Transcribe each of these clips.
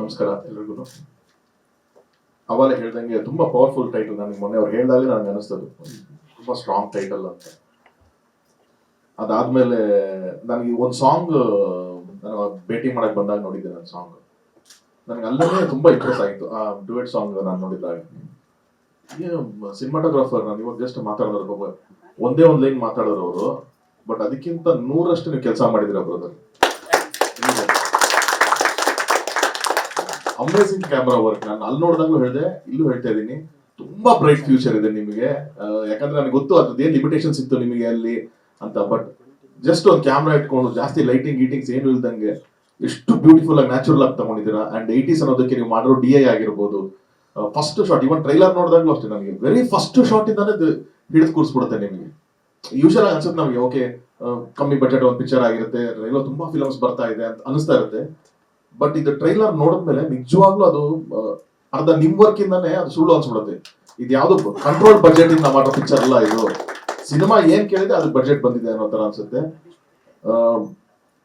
ನಮಸ್ಕಾರ ಎಲ್ರಿಗೂ. ಅವಾಗಲೇ ಹೇಳ್ದಂಗೆ ತುಂಬಾ ಪವರ್ಫುಲ್ ಟೈಟಲ್. ನನಗೆ ಮೊನ್ನೆ ಅವ್ರು ಹೇಳಿದಾಗ ನನಗೆ ಅನಿಸ್ತದು ತುಂಬಾ ಸ್ಟ್ರಾಂಗ್ ಟೈಟಲ್ ಅಂತ. ಅದಾದ್ಮೇಲೆ ನನಗೆ ಒಂದು ಸಾಂಗ್ ನಾನು ಭೇಟಿ ಮಾಡಕ್ ಬಂದಾಗ ನೋಡಿದ್ದೆ. ನನ್ನ ಸಾಂಗ್ ನನಗೆ ಅಲ್ಲೇ ತುಂಬಾ ಇಂಪ್ರೆಸ್ ಆಗಿತ್ತು. ಆ ಡ್ಯುಯೆಟ್ ಸಾಂಗ್ ನಾನು ನೋಡಿದಾಗ ಏನು ಸಿನಿಮಾಟೋಗ್ರಾಫರ್, ನಾನು ಇವಾಗ ಜಸ್ಟ್ ಮಾತಾಡಿದ್ರು, ಒಂದೇ ಒಂದು ಲೈನ್ ಮಾತಾಡೋರು ಅವರು, ಬಟ್ ಅದಕ್ಕಿಂತ 100ರಷ್ಟು ನೀವು ಕೆಲಸ ಮಾಡಿದಿರ ಬ್ರದರ್. Amazing camera work. ನಾನು ಅಲ್ಲಿ ನೋಡಿದಾಗ್ಲೂ ಹೇಳಿದೆ, ಇಲ್ಲೂ ಹೇಳ್ತಾ ಇದ್ದೀನಿ, ತುಂಬಾ ಬ್ರೈಟ್ ಫ್ಯೂಚರ್ ಇದೆ ನಿಮಗೆ. ಯಾಕಂದ್ರೆ ನನಗೆ ಗೊತ್ತು ಅದ್ರದ್ದು ಏನ್ ಲಿಮಿಟೇಷನ್ಸ್ ಇತ್ತು ನಿಮಗೆ ಅಲ್ಲಿ ಅಂತ. ಬಟ್ ಜಸ್ಟ್ ಒಂದು ಕ್ಯಾಮ್ರಾ ಇಟ್ಕೊಂಡು ಜಾಸ್ತಿ ಲೈಟಿಂಗ್ ಗೀಟಿಂಗ್ಸ್ ಏನು ಇಲ್ದಂಗೆ ಎಷ್ಟು ಬ್ಯೂಟಿಫುಲ್ ಆಗಿ ನ್ಯಾಚುರಲ್ ಆಗಿ ತಗೊಂಡಿದ್ದೀರಾ. ಅಂಡ್ 80s ಅನ್ನೋದಕ್ಕೆ ನೀವು ಮಾಡಿರೋ DI ಆಗಿರ್ಬೋದು, ಫಸ್ಟ್ ಶಾಟ್, ಇವನ್ ಟ್ರೈಲರ್ ನೋಡಿದಾಗ್ಲೂ ಅಷ್ಟೇ, ನನಗೆ ವೆರಿ ಫಸ್ಟ್ ಶಾಟ್ ಇಂದಾನೆ ಹಿಡಿದು ಕೂರಿಸ್ಬಿಡುತ್ತೆ ನಿಮಗೆ. ಯೂಶಲ್ ಆಗಿ ಅನ್ಸುತ್ತೆ ನಮಗೆ, ಓಕೆ ಕಮ್ಮಿ ಬಜೆಟ್ ಒಂದು ಪಿಕ್ಚರ್ ಆಗಿರುತ್ತೆ, ಎಲ್ಲೋ ತುಂಬಾ ಫಿಲಮ್ಸ್ ಬರ್ತಾ ಇದೆ ಅಂತ ಅನಿಸ್ತಾ ಇರುತ್ತೆ. ಬಟ್ ಇದು ಟ್ರೈಲರ್ ನೋಡಿದ್ಮೇಲೆ ನಿಜವಾಗ್ಲೂ ಅದು ಅರ್ಧ ನಿಮ್ ವರ್ಕ್ ಇಂದಾನೆ ಅದು ಸುಳ್ಳು ಅನ್ಸ್ಬಿಡುತ್ತೆ. ಇದು ಯಾವ್ದು ಕಂಟ್ರೋಲ್ ಬಜೆಟ್ ಇಂದ ಮಾಡೋ ಪಿಕ್ಚರ್ ಅಲ್ಲ ಇದು. ಸಿನಿಮಾ ಏನ್ ಕೇಳಿದೆ ಅದು ಬಜೆಟ್ ಬಂದಿದೆ ಅನ್ನೋ ತರ ಅನ್ಸುತ್ತೆ.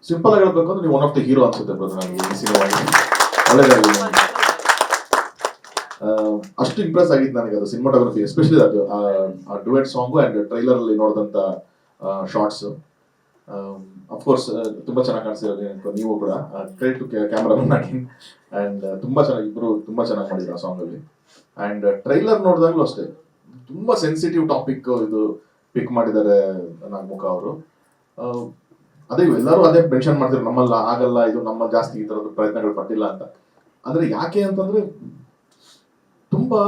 ಸಿಂಪಲ್ ಆಗಿ ಹೇಳ್ಬೇಕು ಅಂದ್ರೆ ನೀವು ಒನ್ ಆಫ್ ದ ಹೀರೋ ಅನ್ಸುತ್ತೆ ಬ್ರದರ್ ನನಗೆ ಈ ಸಿನಿಮಾಗೆ. ಒಳ್ಳೇದಾಗಲಿ. ಅಷ್ಟು ಇಂಪ್ರೆಸ್ ಆಗಿತ್ತು ನನಗೆ ಅದು ಸಿನಿಮಾಟೋಗ್ರಫಿ, ಎಸ್ಪೆಷಲಿ ಅದು ಆ ಡುಯೆಟ್ ಸಾಂಗು ಅಂಡ್ ಟ್ರೈಲರ್ ಅಲ್ಲಿ ನೋಡಿದಂತ ಶಾರ್ಟ್ಸ್. ಅಫ್ಕೋರ್ಸ್ ತುಂಬಾ ಚೆನ್ನಾಗಿ ಕಾಣಿಸಿರೋದು ನೀವು ಕೂಡ. ಕ್ರೆಡಿಟ್ ಟು ಕ್ಯಾಮ್ರಾಮನ್ ಆಗಿ. ಅಂಡ್ ತುಂಬಾ ಚೆನ್ನಾಗಿ, ಇಬ್ರು ತುಂಬಾ ಚೆನ್ನಾಗಿ ಮಾಡಿದ್ರು ಆ ಸಾಂಗ್ ಅಲ್ಲಿ. ಅಂಡ್ ಟ್ರೈಲರ್ ನೋಡಿದಾಗ್ಲೂ ಅಷ್ಟೇ ತುಂಬಾ ಸೆನ್ಸಿಟಿವ್ ಟಾಪಿಕ್ ಇದು ಪಿಕ್ ಮಾಡಿದ್ದಾರೆ ನಾಗಮುಖ ಅವರು. ಅದೇ ಎಲ್ಲರೂ ಅದೇ ಮೆನ್ಷನ್ ಮಾಡ್ತಾರೆ, ನಮ್ಮಲ್ಲ ಆಗಲ್ಲ, ಇದು ನಮ್ಮ ಜಾಸ್ತಿ ಈ ತರದ ಪ್ರಯತ್ನಗಳು ಪಟ್ಟಿಲ್ಲ ಅಂತ. ಅಂದ್ರೆ ಯಾಕೆ ಅಂತಂದ್ರೆ ತುಂಬಾ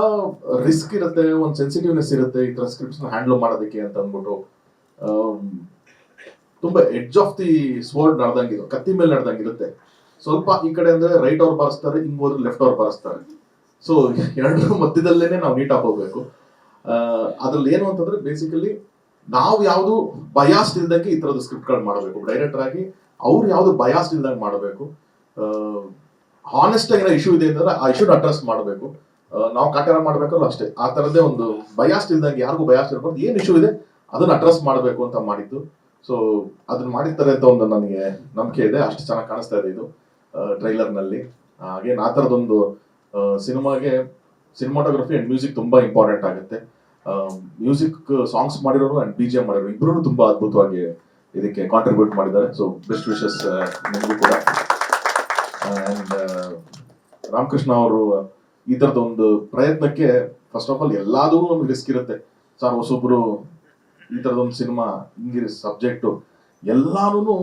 ರಿಸ್ಕ್ ಇರುತ್ತೆ, ಒಂದು ಸೆನ್ಸಿಟಿವ್ನೆಸ್ ಇರುತ್ತೆ ಈ ತರ ಸ್ಕ್ರಿಪ್ಟ್ಸ್ ಹ್ಯಾಂಡಲ್ ಮಾಡೋದಕ್ಕೆ ಅಂತ ಅಂದ್ಬಿಟ್ಟು. ತುಂಬಾ ಎಡ್ಜ್ ಆಫ್ ದಿ ಸ್ವರ್ಡ್ ನಡೆದಂಗಿರೋ, ಕತ್ತಿ ಮೇಲೆ ನಡೆದಂಗಿರುತ್ತೆ. ಸ್ವಲ್ಪ ಈ ಕಡೆ ಅಂದ್ರೆ ರೈಟ್ ಅವ್ರು ಬಾರಿಸ್ತಾರೆ, ಹಿಂಗ್ ಹೋದ್ರೆ ಲೆಫ್ಟ್ ಅವ್ರು ಬಾರಿಸ್ತಾರೆ. ಸೊ ಎರಡರ ಮಧ್ಯದಲ್ಲೇನೆ ನಾವು ನೀಟಾಗಿ ಹೋಗ್ಬೇಕು. ಅದ್ರಲ್ಲಿ ಏನು ಅಂತಂದ್ರೆ ಬೇಸಿಕಲಿ ನಾವು ಯಾವ್ದು ಬಯಾಸ್ಡ್ ಇಲ್ದಂಗೆ ಈ ತರದ ಸ್ಕ್ರಿಪ್ಟ್ ಗಳು ಮಾಡಬೇಕು. ಡೈರೆಕ್ಟರ್ ಆಗಿ ಅವ್ರು ಯಾವ್ದು ಬಯಾಸ್ಡ್ ಇಲ್ದಂಗೆ ಮಾಡಬೇಕು. ಹಾನೆಸ್ಟ್ ಆಗಿ ಇಶ್ಯೂ ಇದೆ ಅಂತಂದ್ರೆ ಆ ಇಶ್ಯೂನ ಅಡ್ರೆಸ್ ಮಾಡಬೇಕು. ನಾವು ಕಾಟಾರ ಮಾಡ್ಬೇಕಲ್ಲ ಅಷ್ಟೇ, ಆ ತರದೇ ಒಂದು ಬಯಾಸ್ಡ್ ಇಲ್ದಂಗೆ, ಯಾರಿಗೂ ಬಯಾಸ್ಡ್ ಇರ್ಬಾರ್ದು, ಏನ್ ಇಶ್ಯೂ ಇದೆ ಅದನ್ನ ಅಡ್ರೆಸ್ ಮಾಡಬೇಕು ಅಂತ ಮಾಡಿದ್ದು. ಸೊ ಅದನ್ನ ಮಾಡಿರ್ತಾರೆ ಅಂತ ಒಂದು ನನಗೆ ನಂಬಿಕೆ ಇದೆ. ಅಷ್ಟು ಚೆನ್ನಾಗಿ ಕಾಣಿಸ್ತಾ ಇದೆ ಇದು ಟ್ರೈಲರ್ ನಲ್ಲಿ. ಹಾಗೆ ಆ ತರದೊಂದು ಸಿನಿಮಾಗೆ ಸಿನಿಮಾಟೋಗ್ರಫಿ ಅಂಡ್ ಮ್ಯೂಸಿಕ್ ತುಂಬಾ ಇಂಪಾರ್ಟೆಂಟ್ ಆಗುತ್ತೆ. ಮ್ಯೂಸಿಕ್ ಸಾಂಗ್ಸ್ ಮಾಡಿರೋರು ಅಂಡ್ BGM ಮಾಡಿರೋರು ಇಬ್ರು ತುಂಬಾ ಅದ್ಭುತವಾಗಿ ಇದಕ್ಕೆ ಕಾಂಟ್ರಿಬ್ಯೂಟ್ ಮಾಡಿದ್ದಾರೆ. ಸೊ ಬೆಸ್ಟ್ ವಿಶಸ್ ನಿಮಗೂ ಕೂಡ. ಅಂಡ್ ರಾಮಕೃಷ್ಣ ಅವರು ಈ ತರದೊಂದು ಪ್ರಯತ್ನಕ್ಕೆ ಫಸ್ಟ್ ಆಫ್ ಆಲ್ ಎಲ್ಲಾದೂ ನಮ್ಗೆ ರಿಸ್ಕ್ ಇರುತ್ತೆ ಸರ್. ಹೊಸೊಬ್ರು ಈ ತರದೊಂದು ಸಿನಿಮಾ ಹಿಂಗಿರಿ ಸಬ್ಜೆಕ್ಟು ಎಲ್ಲಾನು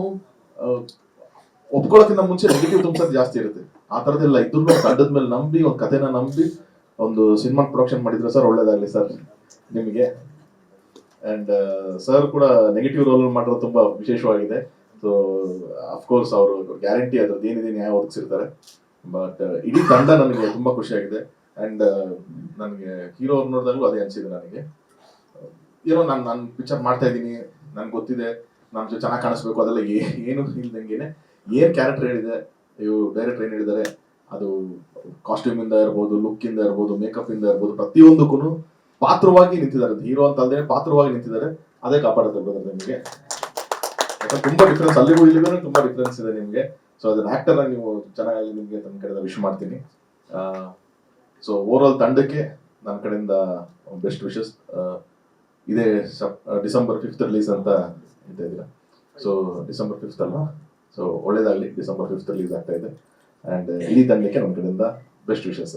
ಒಪ್ಕೊಳ್ಳೋಕ್ಕಿಂತ ಮುಂಚೆ ನೆಗೆಟಿವ್ ತುಂಬಿಸೋದು ಜಾಸ್ತಿ ಇರುತ್ತೆ. ಆ ತರದೆಲ್ಲ ಇದ್ರೂ ತಂಡದ ಮೇಲೆ ನಂಬಿ, ಒಂದು ಕಥೆನ ನಂಬಿ ಒಂದು ಸಿನಿಮಾ ಪ್ರೊಡಕ್ಷನ್ ಮಾಡಿದ್ರೆ ಸರ್, ಒಳ್ಳೇದಾಗ್ಲಿ ಸರ್ ನಿಮಗೆ. ಅಂಡ್ ಸರ್ ಕೂಡ ನೆಗೆಟಿವ್ ರೋಲ್ ಮಾಡಿರೋದು ತುಂಬಾ ವಿಶೇಷವಾಗಿದೆ. ಸೊ ಅಫ್ಕೋರ್ಸ್ ಅವರು ಗ್ಯಾರಂಟಿ ಅದ್ರದ್ದು ಏನಿದೆ ನ್ಯಾಯ ಒದಗಿಸಿರ್ತಾರೆ. ಬಟ್ ಇಡೀ ತಂಡ ನನಗೆ ತುಂಬಾ ಖುಷಿಯಾಗಿದೆ. ಅಂಡ್ ನನಗೆ ಹೀರೋ ಅವ್ರು ನೋಡಿದಾಗಲೂ ಅದೇ ಅನ್ಸಿದೆ ನನಗೆ. ಏನೋ ನಾನು ಪಿಕ್ಚರ್ ಮಾಡ್ತಾ ಇದ್ದೀನಿ, ನನ್ಗೆ ಗೊತ್ತಿದೆ ನನ್ನ ಜೊತೆ ಚೆನ್ನಾಗಿ ಕಾಣಿಸ್ಬೇಕು, ಅದೆಲ್ಲ ಏನು ಇಲ್ದಂಗೆನೆ ಏನ್ ಕ್ಯಾರೆಕ್ಟರ್ ಹೇಳಿದೆ, ಇವು ಡೈರೆಕ್ಟರ್ ಏನ್ ಹೇಳಿದ್ದಾರೆ, ಅದು ಕಾಸ್ಟ್ಯೂಮ್ ಇಂದ ಇರ್ಬೋದು, ಲುಕ್ ಇಂದ ಇರ್ಬೋದು, ಮೇಕಪ್ ಇಂದ ಇರ್ಬೋದು, ಪ್ರತಿಯೊಂದಕ್ಕೂ ಪಾತ್ರವಾಗಿ ನಿಂತಿದ್ದಾರೆ. ಹೀರೋ ಅಂತ ಅಲ್ಲದೆ ಪಾತ್ರವಾಗಿ ನಿಂತಿದ್ದಾರೆ. ಅದೇ ಕಾಪಾಡುತ್ತೆ ಬ್ರದರ್ ನಿಮಗೆ. ಯಾಕಂದ್ರೆ ತುಂಬಾ ಡಿಫ್ರೆನ್ಸ್ ಅಲ್ಲಿಗೂ ಇಲ್ಲಿಗೂ ತುಂಬಾ ಡಿಫ್ರೆನ್ಸ್ ಇದೆ ನಿಮ್ಗೆ. ಸೊ ಅದನ್ನ ಆಕ್ಟರ್ ಆಗಿ ನೀವು ಚೆನ್ನಾಗಿ ನಿಮ್ಗೆ ನನ್ನ ಕಡೆಯಿಂದ ವಿಶ್ ಮಾಡ್ತೀನಿ. ಸೊ ಓವರ್ ಆಲ್ ತಂಡಕ್ಕೆ ನನ್ನ ಕಡೆಯಿಂದ ಬೆಸ್ಟ್ ವಿಶಸ್. ಇದೇ ಡಿಸೆಂಬರ್ 5th ರಿಲೀಸ್ ಅಂತ ಹೇಳ್ತಾ ಇದ್ದೀರಾ. ಸೊ ಡಿಸೆಂಬರ್ 5th ಅಲ್ವಾ? ಸೊ ಒಳ್ಳೇದಾಗ್ಲಿ, ಡಿಸೆಂಬರ್ 5th ರಿಲೀಸ್ ಆಗ್ತಾ ಇದೆ. ಅಂಡ್ ಇಡೀ ತಂಡಕ್ಕೆ ನನ್ನ ಕಡೆಯಿಂದ ಬೆಸ್ಟ್ ವಿಶಸ್.